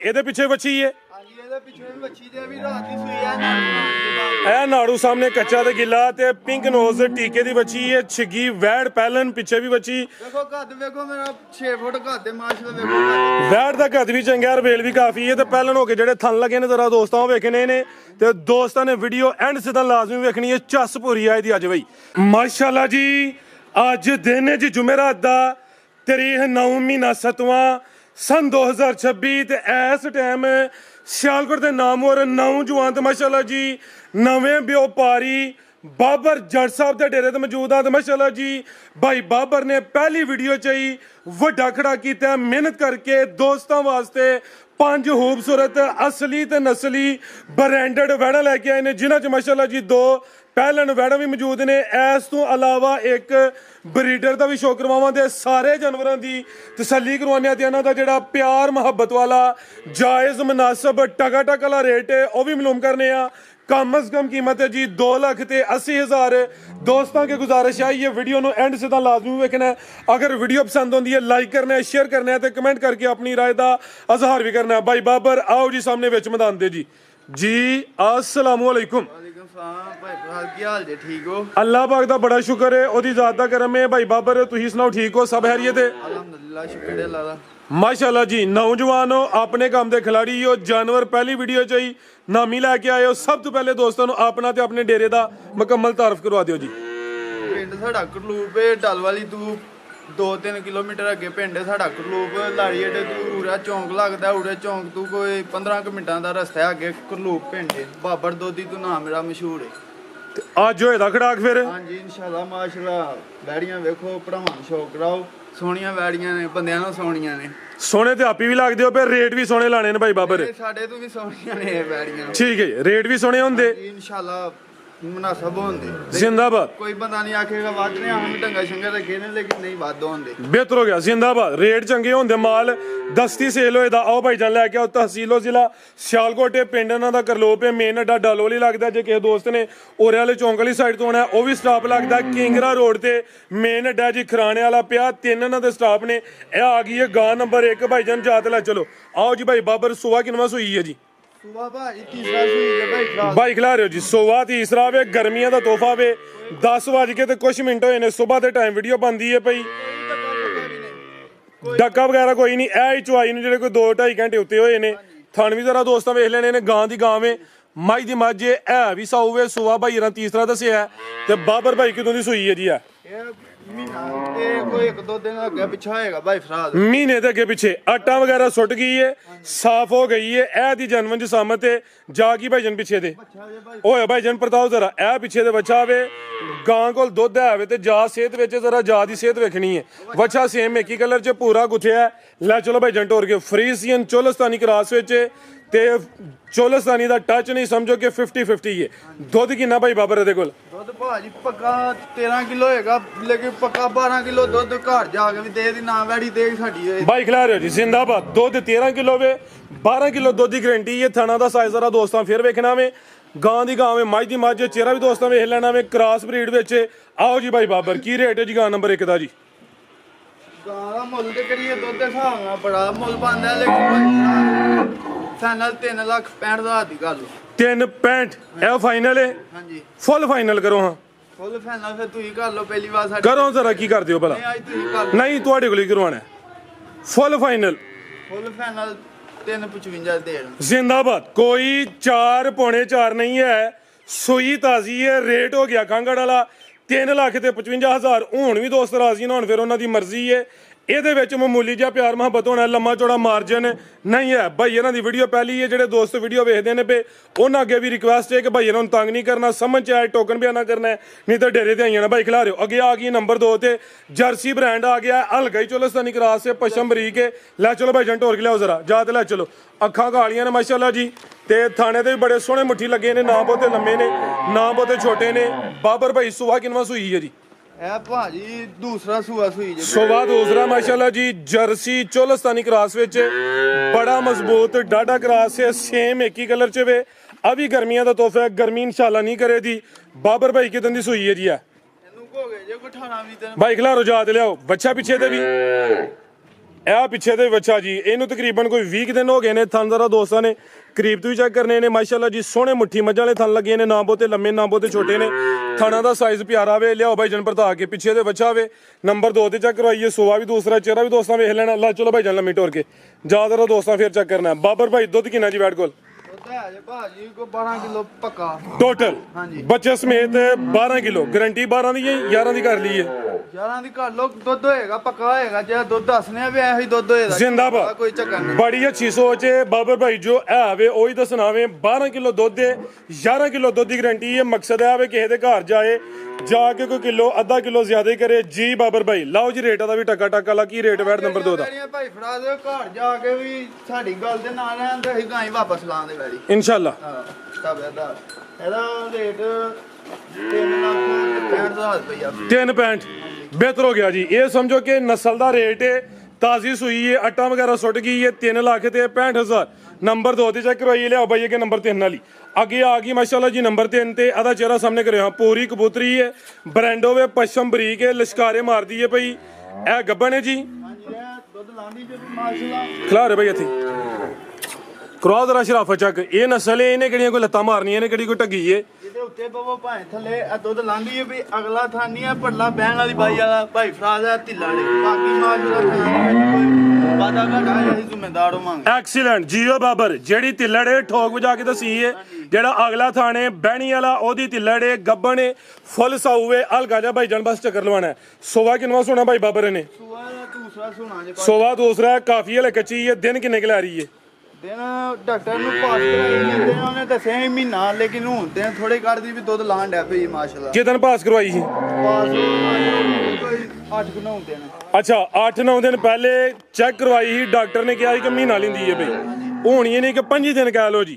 ਇਹਦੇ ਪਿੱਛੇ ਬੱਚੀ ਹੈ ਹਾਂਜੀ ਇਹਦੇ ਪਿੱਛੇ ਵੀ ਬੱਚੀ ਦੇ ਵੀ ਰਾਤ ਦੀ ਸੂਈ ਹੈ ਇਹ ਨਾੜੂ ਸਾਹਮਣੇ ਕੱਚਾ ਤੇ ਗਿੱਲਾ ਤੇ ਪਿੰਕ ਨੋਜ਼ ਦੇ ਟੀਕੇ ਦੀ ਬੱਚੀ ਹੈ ਛਿੱਗੀ ਵੈੜ ਪਹਿਲਨ ਪਿੱਛੇ ਵੀ ਬੱਚੀ ਵੇਖੋ ਕੱਦ ਵੇਖੋ ਮੇਰਾ 6 ਫੁੱਟ ਕੱਦ ਦੇ ਮਾਸ਼ਾਅੱਲਾ ਵੇਖੋ ਵੈੜ ਦਾ ਕੱਦ ਵੀ ਚੰਗਾ ਰਵੇਲ ਵੀ ਕਾਫੀ ਹੈ ਤੇ ਪਹਿਲਨ ਹੋ ਕੇ ਜਿਹੜੇ ਥਣ ਲੱਗੇ ਨੇ ਜ਼ਰਾ ਦੋਸਤਾਂ ਉਹ ਵੇਖਣੇ ਨੇ ਤੇ ਦੋਸਤਾਂ ਨੇ ਵੀਡੀਓ ਐਂਡ ਸਿੱਧਾ ਲਾਜ਼ਮੀ ਵੇਖਣੀ ਹੈ ਚੱਸ ਪੂਰੀ ਆਏ ਦੀ ਅੱਜ ਬਈ ਮਾਸ਼ਾਅੱਲਾ ਜੀ ਅੱਜ ਦਿਨ ਹੈ ਜੀ ਜੁਮੇਰਾਤ ਦਾ ਤਾਰੀਖ 9 ਮਹੀਨਾ 7ਵਾਂ सन 2026 ਤੇ ਇਸ ਟਾਈਮ ਸਿਆਲਕੋਟ ਦੇ ਨਾਮਵਰ ਨੌਜਵਾਨ ਤੇ ਮਾਸ਼ਾਅੱਲਾ ਜੀ ਨਵੇਂ ਵਪਾਰੀ ਬਾਬਰ ਜੱਟ ਸਾਹਿਬ ਦੇ ਡੇਰੇ ਤੇ ਮੌਜੂਦ ਆ ਤੇ ਮਾਸ਼ਾਅੱਲਾ ਜੀ ਭਾਈ ਬਾਬਰ ਨੇ ਪਹਿਲੀ ਵੀਡੀਓ ਚ ਹੀ ਵੱਡਾ ਖੜਾ ਕੀਤਾ ਮਿਹਨਤ ਕਰਕੇ ਦੋਸਤਾਂ ਵਾਸਤੇ 5 ਖੂਬਸੂਰਤ ਅਸਲੀ ਤੇ ਨਸਲੀ ਬ੍ਰਾਂਡਡ ਵੈੜਾਂ ਲੈ ਕੇ ਆਏ ਨੇ ਜਿਨ੍ਹਾਂ ਚ ਮਾਸ਼ਾਅੱਲਾ ਜੀ 2 ਪਹਿਲਨ ਵੈੜਾਂ ਵੀ ਮੌਜੂਦ ਨੇ ਇਸ ਤੋਂ ਇਲਾਵਾ ਇੱਕ ਬਰੀਡਰ ਦਾ ਵੀ ਸ਼ੌਕ ਕਰਵਾਵਾਂਗੇ ਸਾਰੇ ਜਾਨਵਰਾਂ ਦੀ ਤਸੱਲੀ ਕਰਵਾਉਂਦੇ ਆ ਤੇ ਇਹਨਾਂ ਦਾ ਜਿਹੜਾ ਪਿਆਰ ਮੁਹੱਬਤ ਵਾਲਾ ਜਾਇਜ਼ ਮੁਨਾਸਬ ਟਕਾ ਟਕ ਵਾਲਾ ਰੇਟ ਹੈ ਉਹ ਵੀ ਮਾਲੂਮ ਕਰਨੇ ਆ कम अज कम कीमत है जी 2,80,000 दोस्तों की गुजारिश है ये वीडियो नो एंड सीधा लाजमी वेखना है अगर वीडियो पसंद होती है लाइक करना है शेयर करना है तो कमेंट करके अपनी राय का इजहार भी करना है भाई बाबर आओ जी सामने विच मैदान दे जी अस्सलाम वालेकुम अल्लाह पाक दा बड़ा शुक्र है ओदी ज़ात दा करम है भाई बाबर तुसीं सुनाओ ठीक हो सब खैरियत है अल्हम्दुलिल्लाह शुक्र है अल्लाह दा माशाल्लाह जी नौजवान हो अपने काम के खिलाड़ी हो जानवर पहली वीडियो च ही नामी लैके आए हो सब तो पहले दोस्तों अपना ते अपने डेरे का मुकम्मल तारफ करवा दिओ जी पिंड साडा करलूप है डल वाली तू 2-3 किलोमीटर अगे पिंड साडा करलूप लाड़ी अड्डे तू उरे चौंक लगदा उरे चौंक तू कोई 15 मिनटां दा रस्ता है अगे करलूप पिंड है बाबर दोधी तू नाम मेरा मशहूर है आज होए दा खड़ाक फिर हां जी इंशाल्लाह माशाल्लाह बैड़ियां वेखो भरावां शौक कराओ सोहणियां बैड़ियां ने बंदियां नाल सोहणियां ने सोने ते आपी भी लगदे हो पे रेट भी सोने लाने ने भाई बाबर साडे तो भी सोहणियां ने बैड़ियां ठीक है रेट भी सोने होंदे इंशाल्लाह मुनासब होंदे जिंदाबाद कोई बंदा नहीं आखेगा वाद ने हम ढंगा शंगा रखे ने लेकिन नहीं वाद होंदे बेहतर हो गया जिंदाबाद रेट चंगे होंदे माल दस्ती सेल होए दा आओ भाईजान लेके आओ तहसीलो जिला सियालकोट पिंड इन्हां दा करलोप है मेन अड्डा डालोली लगदा जे किसे दोस्त ने ओरे वाले चौंक वाली साइड तो आना है वो भी स्टाप लगदा किंगरा रोड ते मेन अड्डा जी खराने वाला पिया 3 इन्हां दे स्टाप ने ए आ गई है गां नंबर 1 भाईजान जात लै चलो आओ जी भाई बाबर सुबह किनवा सुई है जी भाई खिला रहे हो जी सोवा तीसरा वे गर्मियां दा तोहफा वे 10 बज के ते कुछ मिनट होए ने सुबह दे टाइम वीडियो बनदी है भाई डक्का वगैरह कोई नहीं ऐ चुआई ने जेडे कोई 2-2.5 घंटे उत्ते होए ने थन भी जरा दोस्तां वेख लेने ने गां दी गां वे मझ दी मझ है भी साऊ वे सुवा भाई रा तीसरा दस्सिया ते बाबर भाई कितों दी सुई है जी महीने के अगे पिछे आटा वगैरह सुट गई है साफ हो गई है ए दी जन्म जसामत है जागी भाईजन पिछे दे ओए भाईजन प्रताप जरा ए पिछे दे बच्चा वे गां कोल दुध है ते जा सेहत विच जरा जा दी सेहत वेखनी है बच्चा सेम एक ही कलर च पूरा गुथया है लै चलो भाईजन टोर के फ्रीजियन चोलस्तानी क्रॉस विच ते चोलस्तानी दा टच नहीं समझो कि 50-50 है दुध किन्ना भाई बाबर दे कोल दुध भाजी पक्का 13 किलो होएगा लेकिन पक्का 12 किलो दुध घर जाके भी दे दी ना वैड़ी दे साडी भाई खिला रहे हो जी जिंदाबाद दुध 13 किलो वे 12 किलो दुध की गारंटी है थाना दा साइज जरा दोस्तां फिर वेखना वे गां दी गां वे मझ दी मझ चेहरा भी दोस्तां वेख लेना वे क्रॉस ब्रीड विच आओ जी भाई बाबर की रेट है जी गां नंबर 1 दा जी गां दा मुੱਲ ਤੇ ਕਰੀਏ ਦੁੱਧ ਦੇ ਹਿਸਾਬ ਨਾਲ ਬੜਾ ਮੁੱਲ ਪਾਉਂਦਾ ਲੇਕਿਨ ਫਾਈਨਲ 3,65,000 ਦੀ ਗੱਲ 365 ਇਹ ਫਾਈਨਲ ਹੈ ਹਾਂਜੀ ਫੁੱਲ ਫਾਈਨਲ ਕਰੋ ਹਾਂ ਫੁੱਲ ਫਾਈਨਲ ਫਿਰ ਤੁਸੀਂ ਕਰ ਲਓ ਪਹਿਲੀ ਵਾਰ ਸਾਡੇ ਕਰੋ ਜ਼ਰਾ ਕੀ ਕਰਦੇ ਹੋ ਭਲਾ ਨਹੀਂ ਅੱਜ ਤੁਸੀਂ ਕਰ ਨਹੀਂ ਤੁਹਾਡੇ ਕੋਲ ਹੀ ਕਰਵਾਉਣਾ ਫੁੱਲ ਫਾਈਨਲ 3,55 ਦੇ जिंदाबाद कोई 4-4.5 नहीं है सुई ताजी है रेट हो गया कांगड़ वाला 3,55,000 ਹੁਣ ਵੀ ਦੋਸਤ ਰਾਜ਼ੀ ਨਾ ਹੋਣ ਫਿਰ ਉਹਨਾਂ ਦੀ ਮਰਜ਼ੀ ਹੈ ਇਹਦੇ ਵਿੱਚ ਮਾਮੂਲੀ ਜਿਹਾ ਪਿਆਰ ਮੁਹੱਬਤ ਹੋਣਾ ਲੰਮਾ ਚੌੜਾ ਮਾਰਜਨ ਨਹੀਂ ਹੈ ਭਾਈ ਇਹਨਾਂ ਦੀ ਵੀਡੀਓ ਪਹਿਲੀ ਹੈ ਜਿਹੜੇ ਦੋਸਤ ਵੀਡੀਓ ਵੇਖਦੇ ਨੇ ਪਏ ਉਹਨਾਂ ਅੱਗੇ ਵੀ ਰਿਕੁਐਸਟ ਹੈ ਕਿ ਭਾਈ ਇਹਨਾਂ ਨੂੰ ਤੰਗ ਨਹੀਂ ਕਰਨਾ ਸਮਝ ਚ ਆਏ ਟੋਕਨ ਬਿਆਨਾ ਕਰਨਾ ਨਹੀਂ ਤਾਂ ਡੇਰੇ ਤੇ ਆਈਆਂ ਨਾ ਭਾਈ ਖਿਲਾ ਰਹੇ ਹੋ ਅੱਗੇ ਆ ਗਈ ਨੰਬਰ 2 ਤੇ ਜਰਸੀ ਬ੍ਰਾਂਡ ਆ ਗਿਆ ਹਲਕਾ ਹੀ ਚੋਲਸਤਾਨੀ ਕਰਾਸ ਹੈ ਪਸ਼ਮ ਬਰੀਕ ਹੈ ਲੈ ਚਲੋ ਭਾਈ ਜੰਟ ਹੋਰ ਖਿਲਾਓ ਜ਼ਰਾ ਜਾ ਤੇ ਲੈ ਚਲੋ ਅੱਖਾਂ ਕਾਲੀਆਂ ਨੇ ਮਾਸ਼ਾਅੱਲਾ ਜੀ ਤੇ ਥਾਣੇ ਤੇ ਵੀ ਬੜੇ ਸੋਹਣੇ ਮੁੱਠੀ ਲੱਗੇ ਨੇ ਨਾ ਬਹੁਤੇ ਲੰਮੇ ਨੇ ਨਾ ਬਹੁਤੇ ਛੋਟੇ ਨੇ ਬਾਬਰ ਭਾਈ ਸੁਹਾ ਕਿਨਵਾ ਸੂਈ ਹੈ ਜੀ ਇਹ ਭਾਜੀ ਦੂਸਰਾ ਸੂਆ ਸੂਈ ਜੇ ਸੁਹਾ ਦੂਸਰਾ ਮਾਸ਼ਾਅੱਲਾ ਜੀ ਜਰਸੀ ਚੋਲਸਤਾਨੀ ਕਰਾਸ ਵਿੱਚ ਬੜਾ ਮਜ਼ਬੂਤ ਡਾਡਾ ਕਰਾਸ ਹੈ ਸੇਮ ਇੱਕ ਹੀ ਕਲਰ ਚ ਵੇ ਅਭੀ ਗਰਮੀਆਂ ਦਾ ਤੋਹਫਾ ਹੈ ਗਰਮੀ ਇਨਸ਼ਾਅੱਲਾ ਨਹੀਂ ਕਰੇ ਦੀ ਬਾਬਰ ਭਾਈ ਕਿਤਨ ਦੀ ਸੂਈ ਹੈ ਜੀ ਇਹਨੂੰ ਹੋ ਗਏ ਜੇ 18 20 ਦਿਨ ਭਾਈ ਖਿਲਾਰੋ ਜਾ ਤੇ ਲਿਆਓ ਬੱਚਾ ਪਿੱਛੇ ਤੇ ਵੀ ਇਹ ਪਿੱਛੇ ਦੇ ਬੱਚਾ ਜੀ, ਇਹਨੂੰ ਤਕਰੀਬਨ ਕੋਈ 20 ਦਿਨ ਹੋ ਗਏ ਨੇ। ਥਣ ਜ਼ਰਾ ਦੋਸਤਾਂ ਨੇ ਕਰੀਬ ਤੋਂ ਵੀ ਚੈੱਕ ਕਰਨੇ ਨੇ। ਮਾਸ਼ਾਅੱਲਾ ਜੀ ਸੋਹਣੇ ਮੁੱਠੀ ਮੱਝਾਂ ਵਾਲੇ ਥਣ ਲੱਗੇ ਨੇ, ਨਾ ਬਹੁਤੇ ਲੰਮੇ ਨਾ ਬਹੁਤੇ ਛੋਟੇ ਨੇ। ਥਣਾ ਦਾ ਸਾਈਜ਼ ਪਿਆਰਾ ਵੇ। ਲਿਆਓ ਭਾਈ ਜਨ ਪਰਤਾ ਕੇ ਪਿੱਛੇ ਦੇ ਬੱਚਾ ਵੇ। ਨੰਬਰ 2 ਤੇ ਚੈੱਕ ਕਰਵਾਈਏ। ਸੋਆ ਵੀ ਦੂਸਰਾ, ਚਿਹਰਾ ਵੀ ਦੋਸਤਾਂ ਵੇਖ ਲੈਣਾ। ਲੈ ਚਲੋ ਭਾਈ ਜਨ ਲੰਮੀ ਟੋਰ ਕੇ ਜਾ ਜ਼ਰਾ ਦੋਸਤਾਂ ਫਿਰ ਚੈੱਕ ਕਰਨਾ। ਬਾਬਰ ਭਾਈ ਦੁੱਧ ਕਿੰਨਾ ਜੀ ਵੈਟ ਕੋਲ? ਭਾਜੀ ਕੋ 12 ਕਿਲੋ ਪੱਕਾ ਟੋਟਲ ਹਾਂਜੀ। ਬੱਚੇ ਸਮੇਤ 12 ਕਿਲੋ। ਗਰੰਟੀ 12 ਦੀ ਹੈ 11 ਦੀ ਕਰ ਲਈਏ? 11 ਦੀ ਕਰ ਲੋ, ਦੁੱਧ ਹੋਏਗਾ ਪੱਕਾ ਹੋਏਗਾ। ਜੇ ਦੁੱਧ ਦੱਸਨੇ ਆ ਵੀ ਐਹੀ ਦੁੱਧ ਹੋਏਗਾ। ਜ਼ਿੰਦਾਬਾਦ। ਕੋਈ ਚੱਕਰ ਨਹੀਂ। ਬੜੀ ਅੱਛੀ ਸੋਚ ਹੈ ਬਾਬਰ ਭਾਈ ਜੋ ਹੈ ਵੇ ਉਹੀ ਦੱਸਣਾ ਵੇ। 12 ਕਿਲੋ ਦੁੱਧ ਹੈ, 11 ਕਿਲੋ ਦੁੱਧ ਦੀ ਗਰੰਟੀ ਹੈ। ਮਕਸਦ ਹੈ ਵੇ ਕਿਸੇ ਦੇ ਘਰ ਜਾਏ, ਜਾ ਕੇ ਕੋਈ ਕਿਲੋ ਅੱਧਾ ਕਿਲੋ ਜ਼ਿਆਦਾ ਹੀ ਕਰੇ ਜੀ। ਬਾਬਰ ਭਾਈ ਲਾਓ ਜੀ ਰੇਟ ਦਾ ਵੀ ਟੱਕਾ ਟੱਕਾ ਲਾ। ਕੀ ਰੇਟ ਵੈਟ ਨੰਬਰ 2 ਦਾ? ਭਾਈ ਫੜਾ ਦਿਓ, ਘਰ ਜਾ ਕੇ ਵੀ ਸਾਡੀ ਗੱਲ ਦੇ ਨਾਲ ਰਹਿੰਦੇ ਅਸੀਂ ਗਾਂ ਹੀ ਵਾਪਸ ਲਾਉਂਦੇ ਵੈਰੀ ਇਨਸ਼ਾਅੱਲਾ। ਹਾਂ ਤਬ ਇਹਦਾ ਰੇਟ 3,65,000 ਰੁਪਇਆ। 3.65 ਬਿਹਤਰ ਹੋ ਗਿਆ ਜੀ। ਇਹ ਸਮਝੋ ਕਿ ਨਸਲ ਦਾ ਰੇਟ ਹੈ, ਤਾਜ਼ੀ ਸੂਈ ਹੈ, ਆਟਾ ਵਗੈਰਾ ਸੁੱਟ ਗਈ ਹੈ। 3,65,000 ਨੰਬਰ 2 ਤੇ ਚੈੱਕ ਕਰਵਾਈਏ। ਲਿਆਓ ਭਾਈ ਕਿ ਨੰਬਰ 3 ਵਾਲੀ ਅੱਗੇ ਆ ਗਈ ਮਾਸ਼ਾਅੱਲਾ ਜੀ। ਨੰਬਰ 3 ਤੇ ਆਦਾ ਚਿਹਰਾ ਸਾਹਮਣੇ ਕਰਿਓ। ਹਾਂ ਪੂਰੀ ਕਬੂਤਰੀ ਹੈ, ਬਰੈਂਡੋ ਵੇ, ਪਸ਼ਮ ਬਰੀਕ ਹੈ, ਲਸ਼ਕਾਰੇ ਮਾਰਦੀ ਹੈ ਭਾਈ। ਇਹ ਗੱਬਣ ਹੈ ਜੀ। ਹਾਂਜੀ ਇਹ ਦੁੱਧ ਲਾਂਦੀ ਜੇ ਮਾਸ਼ਾਅੱਲਾ। ਖਿਲਾ ਰਹੇ ਭਾਈ ਇੱਥੇ ਕਰਾਓ ਜ਼ਰਾ ਸ਼ਰਾਫਤ ਚੱਕ। ਇਹ ਨਸਲ ਹੈ, ਇਹਨੇ ਕਿਹੜੀਆਂ ਕੋਈ ਲੱਤਾਂ ਮਾਰਨੀਆਂ ਨੇ, ਕਿਹੜੀ ਕੋਈ ਢੱਗੀ ਹੈ। ਜਿਹਦੇ ਉੱਤੇ ਬਵੋ ਭਾਵੇਂ ਥੱਲੇ ਇਹ ਦੁੱਧ ਲਾਂਦੀ ਹੈ ਵੀ ਅਗਲਾ ਥਾਨੀ ਹੈ ਪੱਲਾ ਬਹਿਣ ਵਾਲੀ ਬਾਈ ਵਾਲਾ ਭਾਈ ਫਰਾਜ਼ ਹੈ ਢਿੱਲਾ ਨੇ। ਬਾਕੀ ਮਾਸ਼ਾਅੱਲਾ ਕੋਈ ਵਾਦਾ ਘਾਟਾ ਅਸੀਂ ਜ਼ਿੰਮੇਦਾਰ ਹੋਵਾਂਗੇ। Excellent JIO Babur. ਜਿਹੜੀ ਤਿੱਲੜ ਹੈ ਠੋਕ ਵਜਾ ਕੇ ਦਸੀ ਹੈ। ਜਿਹੜਾ ਅਗਲਾ ਥਾਣੇ ਬਹਿਣੀ ਵਾਲਾ ਉਹਦੀ ਤਿੱਲੜ ਹੈ, ਗੱਬਣ ਹੈ, ਫੁੱਲ ਸਾਊ ਹੈ। ਹਲਕਾ ਜਾ ਭਾਈ ਜਾਨ ਬਸ ਚੱਕਰ ਲਵਾਣਾ। ਸੋਵਾ ਕਿੰਨਵਾ ਸੋਣਾ ਭਾਈ ਬਾਬਰ ਨੇ? ਸੂਆ ਦੂਸਰਾ ਸੋਣਾ ਜੇ ਸੋਵਾ ਦੂਸਰਾ। ਕਾਫੀ ਹਲੇ ਕੱਚੀ ਹੈ। ਦਿਨ ਕਿੰਨੇ ਕਿ ਲੈ ਰਹੀ ਹੈ? ਦਿਨ ਡਾਕਟਰ ਨੂੰ ਪਾਸ ਕਰਾਈ ਜਾਂਦੇ ਨੇ, ਉਹਨੇ ਦੱਸਿਆ ਸੀ ਮਹੀਨਾ, ਲੇਕਿਨ ਹੁਣ ਦਿਨ ਥੋੜੇ ਕੱਢਦੀ ਵੀ ਦੁੱਧ ਲਾਣ ਡੈ ਪਈ ਮਾਸ਼ਾਅੱਲਾ। ਕਿਦਨ ਪਾਸ ਕਰਵਾਈ ਸੀ? ਪਾਸ ਕੋਈ 8-9 ਦਿਨ। ਅੱਛਾ 8-9 ਦਿਨ ਪਹਿਲੇ ਚੈੱਕ ਕਰਵਾਈ ਸੀ। ਡਾਕਟਰ ਨੇ ਕਿਹਾ ਸੀ ਕਿ ਮਹੀਨਾ ਲੈਂਦੀ ਹੈ ਬਈ। ਹੋਣੀ ਇਹ ਨਹੀਂ ਕਿ 5 ਦਿਨ ਕਹਿ ਲਓ ਜੀ,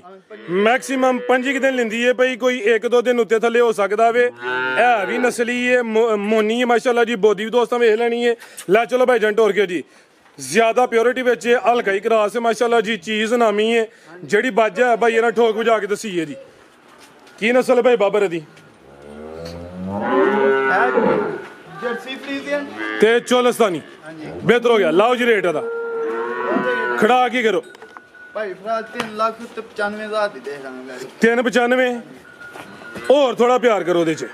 ਮੈਕਸਿਮਮ 5 ਦਿਨ ਲੈਂਦੀ ਹੈ ਬਈ। ਕੋਈ 1-2 ਦਿਨ ਉੱਤੇ ਥੱਲੇ ਹੋ ਸਕਦਾ ਵੇ। ਇਹ ਵੀ ਨਸਲੀ ਹੈ, ਮੋਨੀ ਹੈ ਮਾਸ਼ਾਅੱਲਾ ਜੀ। ਬੋਦੀ ਵੀ ਦੋਸਤਾਂ ਵੇਖ ਲੈਣੀ ਹੈ। ਲੈ ਚਲੋ ਭਾਈ ਜੰਟ ਹੋਰ ਕੇ ਜੀ। ਜ਼ਿਆਦਾ ਪਿਓਰਿਟੀ ਵਿੱਚ ਹਲਕਾ ਹੀ ਕਰਾਸ ਹੈ ਮਾਸ਼ਾਅੱਲਾ ਜੀ। ਚੀਜ਼ ਨਾਮੀ ਹੈ ਜਿਹੜੀ ਬਾਜਾ ਹੈ ਭਾਈ ਇਹਨਾਂ ਠੋਕ ਵਜਾ ਕੇ ਦਸੀ ਹੈ ਜੀ। ਕੀ ਨਸਲ ਹੈ ਭਾਈ ਬਾਬਰ ਦੀ? ਜਰਸੀ ਫਰੀਜ਼ੀਅਨ ਤੇ ਚੋਲਸਤਾਨੀ। ਬਿਹਤਰ ਹੋ ਗਿਆ। ਲਾਓ ਜੀ ਰੇਟ ਇਹਦਾ ਖੜਾ ਕੀ ਕਰੋ ਭਾਈ ਫਰਾਜ਼ 3,95,000 ਦੀ ਦੇ ਦਾਂਗੇ। 395 ਹੋਰ ਥੋੜਾ ਪਿਆਰ ਕਰੋ ਉਹਦੇ ਚ।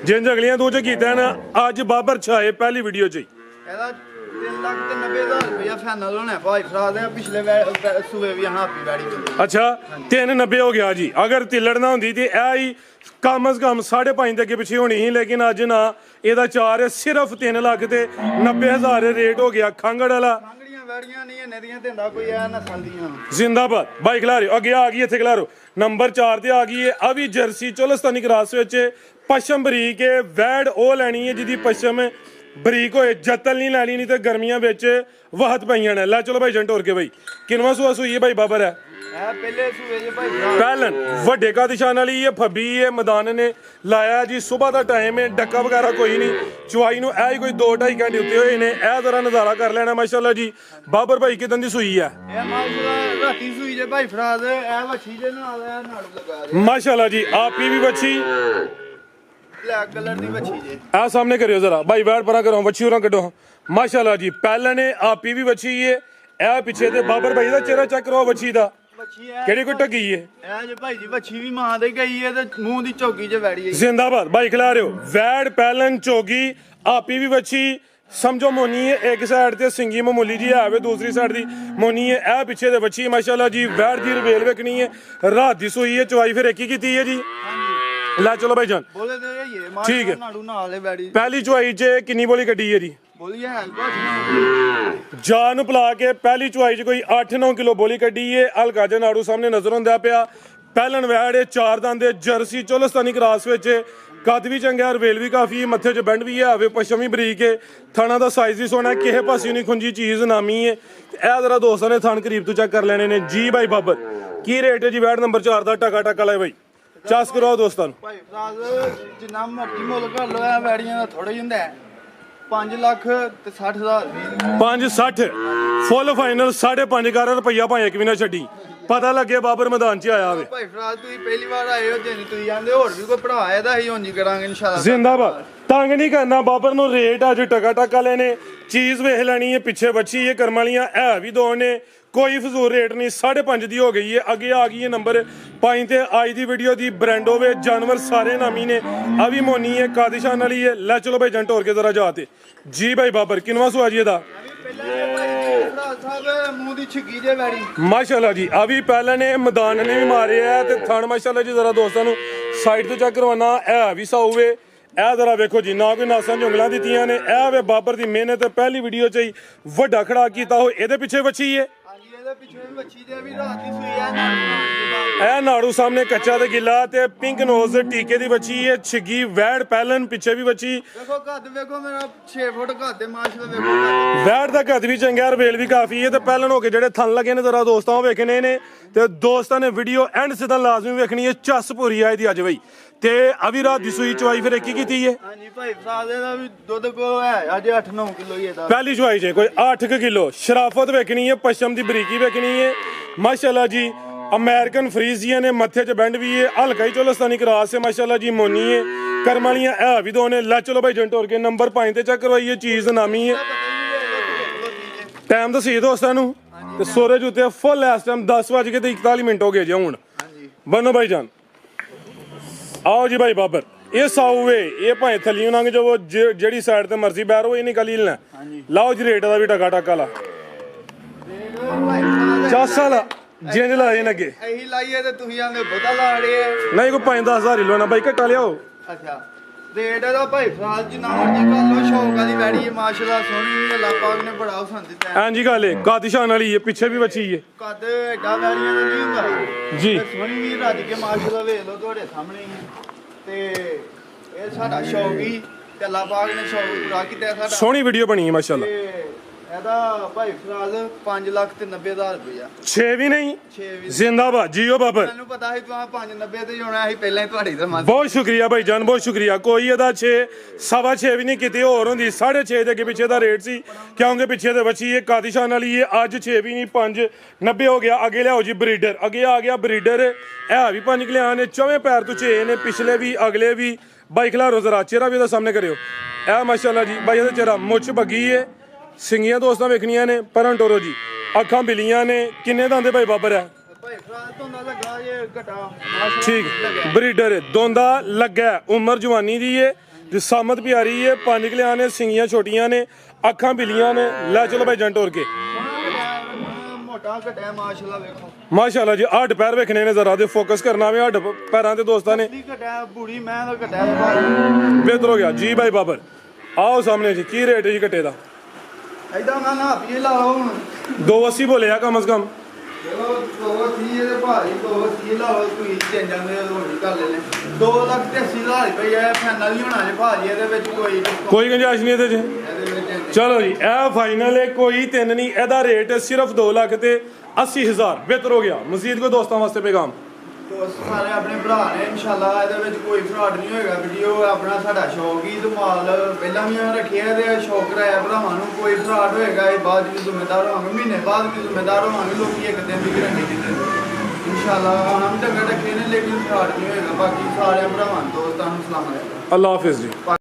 ਜਿੰਜ ਅਗਲੀਆਂ ਦੋ ਚ ਕੀਤਾ ਨਾ ਅੱਜ ਬਾਬਰ ਛਾਏ ਪਹਿਲੀ ਵੀਡੀਓ ਚ ਹੀ। ਇਹਦਾ 3,90,000 ਰੁਪਇਆ ਫਾਈਨਲ ਹੋਣਾ ਭਾਈ ਫਰਾਜ਼ ਦੇ। ਪਿਛਲੇ ਸੂਏ ਵੀ ਹਾਪੀ ਵੈੜੀ ਚ। ਅੱਛਾ 390 ਹੋ ਗਿਆ ਜੀ। ਅਗਰ ਤਿੱਲੜ ਨਾ ਹੁੰਦੀ ਤੇ ਇਹ ਹੀ ਕਮ ਸੇ ਕਮ 5.5 ਦੇ ਅੱਗੇ ਪਿੱਛੇ ਹੋਣੀ ਸੀ। ਲੇਕਿਨ ਅੱਜ ਨਾ ਇਹਦਾ 4 ਹੈ। ਸਿਰਫ 3,90,000 ਰੇਟ ਹੋ ਗਿਆ। ਖਾਂਗੜ ਵਾਲਾ ਵੈੜੀਆਂ ਨਹੀਂ ਇਹਨੇ ਦੀਆਂ ਦਿੰਦਾ ਕੋਈ ਐ ਨਸਲ ਦੀਆਂ। ਜ਼ਿੰਦਾਬਾਦ ਬਾਈ ਖਿਲਾ ਰਹੇ। ਅੱਗੇ ਆ ਗਈ ਇੱਥੇ ਖਿਲਾ ਰੋ। ਨੰਬਰ 4 ਤੇ ਆ ਗਈ ਹੈ। ਆ ਵੀ ਜਰਸੀ ਚੋਲਸਤਾਨੀ ਕਰਾਸ ਵਿੱਚ ਪਸ਼ਮ ਬਰੀਕ ਹੈ। ਵੈੜ ਉਹ ਲੈਣੀ ਹੈ ਜਿਹਦੀ ਪਸ਼ਮ ਬਰੀਕ ਹੋਏ। ਜਤਲ ਨਹੀਂ ਲੈਣੀ, ਨਹੀਂ ਤੇ ਗਰਮੀਆਂ ਵਿੱਚ ਵਾਹਤ ਪਈਆਂ ਨੇ। ਲੈ ਚਲੋ ਭਾਈ ਜੰਟ ਹੋਰ ਕੇ ਭਾਈ ਕਿਨਵਾ ਸੂਆ ਸੂਈ ਹੈ ਭਾਈ ਬਾਬਰ ਹੈ? ਇਹ ਪਹਿਲੇ ਸੂਏ ਜੇ ਭਾਈ ਪਹਿਲਨ ਵੱਡੇ ਕਾ ਦਿਸ਼ਾਨ ਵਾਲੀ ਹੈ। ਫੱਬੀ ਹੈ। ਮੈਦਾਨ ਨੇ ਲਾਇਆ ਜੀ। ਸਵੇਰ ਦਾ ਟਾਈਮ ਹੈ। ਡੱਕਾ ਵਗੈਰਾ ਕੋਈ ਨਹੀਂ। ਚੁਆਈ ਨੂੰ ਇਹ ਹੀ ਕੋਈ 2-2.5 ਘੰਟੇ ਉੱਤੇ ਹੋਏ ਨੇ। ਇਹ ਜ਼ਰਾ ਨਜ਼ਾਰਾ ਕਰ ਲੈਣਾ ਮਾਸ਼ਾਅੱਲਾ ਜੀ। ਬਾਬਰ ਭਾਈ ਕਿਦਾਂ ਦੀ ਸੂਈ ਹੈ? ਇਹ ਮਾਸ਼ਾਅੱਲਾ ਰਾਤੀ ਸੂਈ ਜੇ ਭਾਈ ਫਰਾਜ਼। ਇਹ ਵੱਛੀ ਜੇ ਨਾਲ ਇਹ ਨਾਲ ਲਗਾ ਦੇ ਮਾਸ਼ਾਅੱਲਾ ਜੀ। ਆਪੀ ਵੀ ਬੱਚੀ ਬਲੈਕ ਕਲਰ ਦੀ ਵੱਛੀ ਜੇ। ਆ ਸਾਹਮਣੇ ਕਰਿਓ ਜ਼ਰਾ ਭਾਈ। ਵੈਟ ਪਰਾਂ ਕਰੋ ਵੱਛੀ ਹੋਰਾਂ ਕੱਢੋ ਮਾਸ਼ਾਅੱਲਾ ਜੀ। ਪਹਿਲਾਂ ਨੇ ਆਪੀ ਵੀ ਵੱਛੀ ਹੈ। ਇਹ ਪਿੱਛੇ ਤੇ ਬਾਬਰ ਭਾਈ ਦਾ ਚਿਹਰਾ ਚੈੱਕ ਕਰੋ ਵੱਛੀ ਦਾ। ਕਿਹੜੀ ਕੋਈ ਢੱਗੀ ਹੈ? ਇਹ ਜੇ ਭਾਈ ਜੀ ਵੱਛੀ ਵੀ ਮਾਂ ਦੇ ਗਈ ਹੈ ਤੇ ਮੂੰਹ ਦੀ ਝੋਗੀ ਚ ਵੈੜੀ ਹੈ। ਜ਼ਿੰਦਾਬਾਦ ਭਾਈ ਖਿਲਾ ਰਿਓ। ਵੈੜ ਪਹਿਲਨ ਚੋਗੀ ਆਪੀ ਵੀ ਵੱਛੀ ਸਮਝੋ ਮੋਨੀ ਹੈ। ਇੱਕ ਸਾਈਡ ਤੇ ਸਿੰਗੀ ਮਾਮੂਲੀ ਜੀ ਹੈ ਵੇ, ਦੂਸਰੀ ਸਾਈਡ ਦੀ ਮੋਨੀ ਹੈ। ਇਹ ਪਿੱਛੇ ਦੇ ਵੱਛੀ ਮਾਸ਼ਾਅੱਲਾ ਜੀ। ਵੈੜ ਦੀ ਰਵੇਲ ਵੇਖਣੀ ਹੈ। ਰਾਤ ਦੀ ਸੂਈ ਹੈ। ਚਵਾਈ ਫਿਰ ਇੱਕ ਹੀ ਕੀਤੀ ਹੈ ਜੀ। ਲੈ ਚਲੋ ਭਾਈ ਜਾਨ ਬੋਲੇ ਤੇ ਇਹ ਠੀਕ ਹੈ। ਨਾੜੂ ਨਾਲ ਵੈੜੀ ਪਹਿਲੀ ਚਵਾਈ 'ਚ ਕਿੰਨੀ ਬੋਲੀ ਕੱਢੀ ਹੈ ਜੀ? ਬੋਲੀ ਹੈ ਕੁਛ ਜਾਨ ਨੂੰ ਪਿਲਾ ਕੇ ਪਹਿਲੀ ਚਵਾਈ 'ਚ ਕੋਈ 8-9 ਕਿਲੋ ਬੋਲੀ ਕੱਢੀ ਹੈ। ਹਲਕਾ ਜਿਹਾ ਨਾੜੂ ਸਾਹਮਣੇ ਨਜ਼ਰ ਆਉਂਦਾ ਪਿਆ। ਪਹਿਲਣ ਵੈੜ ਹੈ। 4 ਦੰਦ ਹੈ। ਜਰਸੀ ਚੋਲਸਤਾਨੀ ਕਰਾਸ ਵਿੱਚ ਕੱਦ ਵੀ ਚੰਗਾ, ਰਵੇਲ ਵੀ ਕਾਫੀ, ਮੱਥੇ 'ਚ ਬੈਂਡ ਵੀ ਹੈ, ਪਸ਼ਮ ਵੀ ਬਰੀਕ ਹੈ। ਥਾਣਾ ਦਾ ਸਾਈਜ਼ ਵੀ ਸੋਹਣਾ। ਕਿਸੇ ਪਾਸੇ ਨਹੀਂ ਖੁੰਜੀ ਚੀਜ਼ ਨਾਮੀ ਹੈ। ਇਹ ਜ਼ਰਾ ਦੋਸਤਾਂ ਨੇ ਥਣ ਕਰੀਬ ਤੋਂ ਚੈੱਕ ਕਰ ਲੈਣੇ ਨੇ ਜੀ। ਭਾਈ ਬਾਬਰ ਕੀ ਰੇਟ ਹੈ ਜੀ ਵੈੜ ਨੰਬਰ 4 ਦਾ? ਟਕਾ ਟਕਾ ਲਾਏ ਭਾਈ ਚਾਸ ਕਰਵਾਓ ਦੋਸਤਾਂ ਨੂੰ। ਭਾਈ ਫਰਾਜ਼ ਜਿੰਨਾ ਮਰਜ਼ੀ ਮੁੱਲ ਕਰ ਲੋ ਇਹ ਵੈੜੀਆਂ ਦਾ ਥੋੜਾ ਹੀ ਹੁੰਦਾ ਹੈ। 5,60,000 560 ਫੁੱਲ ਫਾਈਨਲ 5.5 ਕਰ ਰੁਪਈਆ ਭਾਵੇਂ ਇੱਕ ਵੀ ਨਾ ਛੱਡੀ। ਪਤਾ ਲੱਗੇ ਬਾਬਰ ਮੈਦਾਨ 'ਚ ਆਇਆ ਵੇ। ਭਾਈ ਫਰਾਜ਼ ਤੁਸੀਂ ਪਹਿਲੀ ਵਾਰ ਆਏ ਹੋ ਜੇ ਨਹੀਂ ਤੁਸੀਂ ਜਾਂਦੇ ਹੋਰ ਵੀ ਕੋਈ ਭਰਾ ਇਹਦਾ ਹੀ ਉਂਝ ਕਰਾਂਗੇ ਇਨਸ਼ਾਅੱਲਾ। ਜ਼ਿੰਦਾਬਾਦ। ਤੰਗ ਨਹੀਂ ਕਰਨਾ ਬਾਬਰ ਨੂੰ। ਰੇਟ ਅੱਜ ਟਕਾ ਟਕ ਵਾਲੇ ਨੇ। ਚੀਜ਼ ਵੇਖ ਲੈਣੀ ਹੈ, ਪਿੱਛੇ ਬੱਚੀ ਹੈ ਕਰਮ ਵਾਲੀਆਂ, ਹੈ ਵੀ ਦੋ ਨੇ, ਕੋਈ ਫਜ਼ੂਲ ਰੇਟ ਨਹੀਂ। 5.5 ਦੀ ਹੋ ਗਈ ਹੈ। ਅੱਗੇ ਆ ਗਈ ਹੈ ਨੰਬਰ 5 ਤੇ। ਅੱਜ ਦੀ ਵੀਡੀਓ ਦੀ ਬ੍ਰਾਂਡ ਹੋਵੇ, ਜਾਨਵਰ ਸਾਰੇ ਨਾਮੀ ਨੇ। ਆ ਵੀ ਮੋਨੀ ਹੈ, ਕਾਦਿਸ਼ਾਨ ਵਾਲੀ ਹੈ। ਲੈ ਚਲੋ ਭਾਈ ਜੰਟ ਹੋਰ ਕੇ ਜ਼ਰਾ ਜਾ ਤੇ ਜੀ ਭਾਈ ਬਾਬਰ ਕਿਨਵਾ ਸੁਆ ਜੀ ਇਹਦਾ ਮੂੰਹ ਦੀ ਛਿੱਗੀ ਜੇ ਵੈੜੀ ਮਾਸ਼ਾਅੱਲਾ ਜੀ। ਆ ਵੀ ਪਹਿਲਾਂ ਨੇ ਮੈਦਾਨ ਨੇ ਵੀ ਮਾਰੇ ਆ ਤੇ ਥਣ ਮਾਸ਼ਾਅੱਲਾ ਜੀ। ਜ਼ਰਾ ਦੋਸਤਾਂ ਨੂੰ ਸਾਈਡ ਤੋਂ ਚੈੱਕ ਕਰਵਾਉਣਾ। ਇਹ ਵੀ ਸਾਊਵੇ। ਇਹ ਜ਼ਰਾ ਵੇਖੋ ਜੀ, ਨਾ ਕੋਈ ਨਾਸਾਂ ਉਂਗਲਾਂ ਦਿੱਤੀਆਂ ਨੇ। ਇਹ ਵੇ ਬਾਬਰ ਦੀ ਮਿਹਨਤ। ਪਹਿਲੀ ਵੀਡੀਓ 'ਚ ਹੀ ਵੱਡਾ ਖੜਾ ਕੀਤਾ ਹੋ। ਇਹਦੇ ਪਿੱਛੇ ਬੱਚੀ ਹੈ, ਇਹਦੇ ਪਿੱਛੇ ਵੀ ਬੱਚੀ ਦੇ ਵੀ ਰਾਤ ਦੀ ਸੂਈ ਹੈ। ਇਹ ਨਾੜੂ ਸਾਹਮਣੇ ਕੱਚਾ ਤੇ ਗਿੱਲਾ ਤੇ ਪਿੰਕ ਨੋਜ਼ ਟੀਕੇ ਦੀ ਬੱਚੀ ਹੈ। ਛਿੱਗੀ ਵੈੜ ਪਹਿਲਨ ਪਿੱਛੇ ਵੀ ਬੱਚੀ। ਵੇਖੋ ਕੱਦ ਵੇਖੋ ਮੇਰਾ 6 ਫੁੱਟ ਕੱਦ ਤੇ ਮਾਸ਼ਾਅੱਲਾ ਵੇਖੋ ਵੈੜ ਦਾ ਕੱਦ ਵੀ ਚੰਗਾ, ਰਵੇਲ ਵੀ ਕਾਫੀ ਹੈ ਤੇ ਪਹਿਲਨ ਹੋ ਕੇ ਜਿਹੜੇ ਥਣ ਲੱਗੇ ਨੇ ਜ਼ਰਾ ਦੋਸਤਾਂ ਉਹ ਵੇਖਣੇ ਨੇ ਤੇ ਦੋਸਤਾਂ ਨੇ ਵੀਡੀਓ ਐਂਡ ਸਿੱਧਾ ਲਾਜ਼ਮੀ ਵੇਖਣੀ ਹੈ। ਚੱਸ ਪੂਰੀ ਆਈ ਦੀ ਅੱਜ ਬਈ ਤੇ ਅਭੀ ਰਾਤ ਦੀ ਸੂਈ ਚਵਾਈ ਫਿਰ ਕੀ ਕੀਤੀ ਹੈ? ਹਾਂਜੀ ਭਾਈ ਸਾਹਿਬ ਦਾ ਵੀ ਦੁੱਧ ਕੋ ਹੈ ਅੱਜ 8-9 ਕਿਲੋ ਹੀ ਇਹਦਾ। ਪਹਿਲੀ ਚਵਾਈ ਜੇ ਕੋਈ 8 ਕਿਲੋ। ਸ਼ਰਾਫਤ ਵੇਖਣੀ ਹੈ, ਪਸ਼ਮ ਦੀ ਬਰੀਕੀ ਵੇਖਣੀ ਹੈ। ਮਾਸ਼ਾਅੱਲਾ ਜੀ ਅਮਰੀਕਨ ਫਰੀਜ਼ੀਆਂ ਨੇ, ਮੱਥੇ 'ਚ ਬੈਂਡ ਵੀ ਹੈ। ਹਲਕਾ ਹੀ ਚੋਲਸਤਾਨੀ ਕਰਾਸ ਹੈ ਮਾਸ਼ਾਅੱਲਾ ਜੀ। ਮੋਨੀ ਹੈ ਕਰਮ ਵਾਲੀਆਂ, ਇਹ ਵੀ ਦੋ ਨੇ। ਲੈ ਚਲੋ ਭਾਈ ਜੰਟ ਹੋਰ ਕੇ ਨੰਬਰ 5 ਤੇ ਚੈੱਕ ਕਰਵਾਈਏ। ਚੀਜ਼ ਨਾਮੀ ਹੈ। ਟਾਈਮ ਦੱਸੀਏ ਦੋਸਤਾਂ ਨੂੰ ਤੇ ਸੂਰਜ ਉੱਤੇ ਫੁੱਲ ਇਸ ਟਾਈਮ 10:41 ਹੋ ਗਏ ਜੀ। ਹੁਣ ਬਨੋ ਭਾਈ ਜਾਨ ਆਓ ਜੀ ਭਾਈ ਬਾਬਰ। ਇਹ ਸਾਊਵੇ ਇਹ ਭਾਵੇਂ ਥੱਲੀਓ ਲੰਘ ਜਾਵੋ, ਜਿਹੜੀ ਸਾਈਡ ਤੇ ਮਰਜ਼ੀ ਬੈਠ ਰਹੋ, ਇਹ ਨਹੀਂ ਗਲੀ ਲੈਣਾ। ਲਾਓ ਜੀ ਰੇਟ ਦਾ ਵੀ ਟਕਾ ਟਕ ਵਾਲਾ 4 ਸਾਲ ਜਿੰਜ ਲਾਏ ਨੇ ਅੱਗੇ ਇਹੀ ਲਾਈਏ ਤੇ ਤੁਸੀਂ ਆਂਦੇ ਬਹੁਤਾ ਲਾ ਰਹੇ ਨਹੀਂ। ਕੋਈ 5-10 ਹਜ਼ਾਰ ਹੀ ਲੋਣਾ ਬਾਈ, ਘਟਾ ਲਿਆਓ। ਅੱਛਾ ਰੇਟ ਇਹਦਾ ਭਾਈ ਸਾਹਿਬ ਜੀ ਨਾ ਮਰਜੀ ਕਰ ਲੋ। ਸ਼ੌਕ ਵਾਲੀ ਵੈੜੀ ਹੈ ਮਾਸ਼ਾਅੱਲਾ, ਸੋਹਣੀ ਵੀ ਅੱਲਾਹ ਪਾਕ ਨੇ ਬੜਾ ਹੁਸਨ ਦਿੱਤਾ ਹੈ। ਹਾਂਜੀ ਗੱਲ ਹੈ, ਕਾਦਿਸ਼ਾਨ ਵਾਲੀ ਹੈ, ਪਿੱਛੇ ਵੀ ਬੱਚੀ ਹੈ। ਕੱਦ ਐਡਾ ਵੈੜੀਆਂ ਦਾ ਨਹੀਂ ਹੁੰਦਾ ਜੀ। ਤੇ ਸੋਹਣੀ ਵੀ ਰੱਜ ਕੇ ਮਾਸ਼ਾਅੱਲਾ ਵੇਖ ਲੋ ਤੁਹਾਡੇ ਸਾਹਮਣੇ ਹੀ ਹੈ। ਤੇ ਇਹ ਸਾਡਾ ਸ਼ੌਕ ਹੀ ਤੇ ਅੱਲਾਹ ਪਾਕ ਨੇ ਸ਼ੌਕ ਪੂਰਾ ਕੀਤਾ ਸਾਡਾ। ਸੋਹਣੀ ਵੀਡੀਓ ਬਣੀ ਹੈ ਮਾਸ਼ਾਅੱਲਾ। ਤੇ ਇਹਦਾ ਭਾਈ ਫਰਾਜ਼ 5,90,000 ਰੁਪਇਆ। 6 ਵੀ ਨਹੀਂ 6 ਵੀ ਜ਼ਿੰਦਾਬਾਦ ਜੀਓ ਬਾਬਰ। ਮੈਨੂੰ ਪਤਾ ਸੀ ਤੂੰ 590 ਤੇ ਜਾਣਾ ਸੀ ਪਹਿਲਾਂ ਹੀ ਤੁਹਾਡੀ ਤੇ ਮਨ। ਬਹੁਤ ਸ਼ੁਕਰੀਆ ਭਾਈ ਜਾਨ, ਬਹੁਤ ਸ਼ੁਕਰੀਆ। ਕੋਈ ਇਹਦਾ 6 ਸਵਾ 6 ਵੀ ਨਹੀਂ ਕੀਤੀ, ਹੋਰ ਹੁੰਦੀ 6.5 ਦੇ ਅੱਗੇ ਪਿੱਛੇ ਦਾ ਰੇਟ ਸੀ ਕਿਉਂਕਿ ਪਿੱਛੇ ਤੇ ਬੱਚੀ ਇਹ ਕਾਦਿਸ਼ਾਨ ਵਾਲੀ ਹੈ। ਅੱਜ 6 ਵੀ ਨਹੀਂ 590 ਹੋ ਗਿਆ। ਅੱਗੇ ਲਿਆਓ ਜੀ ਬਰੀਡਰ। ਅੱਗੇ ਆ ਗਿਆ ਬਰੀਡਰ। ਇਹ ਵੀ 5 ਕਿਲਿਆਂ ਨੇ, ਚੌਵੇਂ ਪੈਰ ਤੋਂ 6 ਨੇ, ਪਿਛਲੇ ਵੀ ਅਗਲੇ ਵੀ। ਬਾਈ ਖਿਲਾਰੋ ਜ਼ਰਾ, ਚਿਹਰਾ ਵੀ ਉਹਦਾ ਸਾਹਮਣੇ ਕਰਿਓ। ਇਹ ਮਾਸ਼ਾਅੱਲਾ ਜੀ ਬਾਈ ਇਹਦਾ ਚਿਹਰਾ ਮੁੱਛ ਬੱਗੀ ਹੈ। ਸਿੰਗੀਆਂ ਦੋਸਤਾਂ ਵੇਖਣੀਆਂ ਨੇ ਪਰਾਂ ਟੋਰੋ ਜੀ। ਅੱਖਾਂ ਬਿਲੀਆਂ ਨੇ। ਕਿੰਨੇ ਦੰਦੇ ਭਾਈ ਬਾਬਰ ਹੈ? ਭਾਈ ਫਰਾਜ਼ ਤੋਂ ਨਾ ਲੱਗਾ ਇਹ ਘਟਾ ਮਾਸ਼ਾਅੱਲਾ ਠੀਕ ਬਰੀਡਰ ਦੋਂਦਾ ਲੱਗਾ। ਉਮਰ ਜਵਾਨੀ ਦੀ ਏ ਤੇ ਸਾਮਤ ਪਿਆਰੀ ਏ। 5 ਕਿਲਿਆਂ ਨੇ, ਸਿੰਗੀਆਂ ਛੋਟੀਆਂ ਨੇ, ਅੱਖਾਂ ਬਿਲੀਆਂ ਨੇ। ਲੈ ਚਲੋ ਭਾਈ ਜੰਟ ਹੋਰ ਕੇ ਮੋਟਾ ਘਟਿਆ ਮਾਸ਼ਾਅੱਲਾ ਵੇਖੋ। ਮਾਸ਼ਾਅੱਲਾ ਜੀ। 8 ਪੈਰ ਵੇਖਣੇ ਨੇ ਜ਼ਰਾ ਦੇ ਫੋਕਸ ਕਰਨਾ ਵੇ। 8 ਪੈਰਾਂ ਤੇ ਦੋਸਤਾਂ ਨੇ ਘਟਿਆ ਬੂੜੀ ਮੈਂ ਦਾ ਘਟਿਆ ਬਿਹਤਰ ਹੋ ਗਿਆ ਜੀ ਭਾਈ ਬਾਬਰ। ਆਓ ਸਾਹਮਣੇ ਜੀ ਕੀ ਰੇਟ ਹੈ ਜੀ ਘਟੇ ਦਾ? ਐਦਾਂ ਮੈਂ ਨਾ ਪੀਏ ਲਾਓ ਹੁਣ 280 ਬੋਲਿਆ ਕਮ ਅਜ਼ ਕਮ। ਚਲੋ 280 ਇਹਦੇ ਭਾਰੀ 280 ਲਾਓ ਤੁਸੀਂ ਚੇਂਜਾਂ ਦੇ ਹੋਣੀ ਕਰ ਲੈਣੇ। 2,80,000 ਰੁਪਏ ਫਾਈਨਲ ਹੀ ਹੋਣਾ ਜੇ ਭਾਜੀ। ਇਹਦੇ ਵਿੱਚ ਕੋਈ ਗੁੰਜਾਇਸ਼ ਨਹੀਂ ਇਹਦੇ 'ਚ। ਇਹਦੇ ਵਿੱਚ ਚਲੋ ਜੀ ਇਹ ਫਾਈਨਲ ਹੈ, ਕੋਈ 3 ਨਹੀਂ। ਇਹਦਾ ਰੇਟ ਸਿਰਫ 2,80,000 ਬਿਹਤਰ ਹੋ ਗਿਆ। ਮਜ਼ੀਦ ਕੋਈ ਦੋਸਤਾਂ ਵਾਸਤੇ ਪੈਗਾਮ? ਦੋਸਤ ਸਾਰੇ ਆਪਣੇ ਭਰਾ ਨੇ ਇਨਸ਼ਾਅੱਲਾ। ਇਹਦੇ ਵਿੱਚ ਕੋਈ ਫਰਾਡ ਨਹੀਂ ਹੋਏਗਾ। ਵੀਡੀਓ ਆਪਣਾ ਸਾਡਾ ਸ਼ੌਕ ਹੀ ਤੇ ਮਾਲ ਪਹਿਲਾਂ ਵੀ ਰੱਖਿਆ ਤੇ ਸ਼ੌਕ ਕਰਾਇਆ ਭਰਾਵਾਂ ਨੂੰ। ਕੋਈ ਫਰਾਡ ਹੋਏਗਾ ਇਹ ਬਾਅਦ ਵਿੱਚ ਜ਼ਿੰਮੇਦਾਰ ਹੋਵਾਂਗੇ, ਮਹੀਨੇ ਬਾਅਦ ਵੀ ਜ਼ਿੰਮੇਦਾਰ ਹੋਵਾਂਗੇ। ਲੋਕੀ ਇੱਕ ਦਿਨ ਦੀ ਗਰੰਟੀ ਦਿੰਦੇ ਇਨਸ਼ਾਅੱਲਾ। ਆਉਣਾ ਵੀ ਟੱਕਰ ਟੱਕੇ ਨੇ ਲੇਕਿਨ ਫਰਾਡ ਨਹੀਂ ਹੋਏਗਾ। ਬਾਕੀ ਸਾਰੇ ਭਰਾਵਾਂ ਦੋਸਤਾਂ ਨੂੰ ਸਲਾਮ ਅਲੈਕੁਮ। ਅੱਲਾਹ ਹਾਫਿਜ਼ ਜੀ।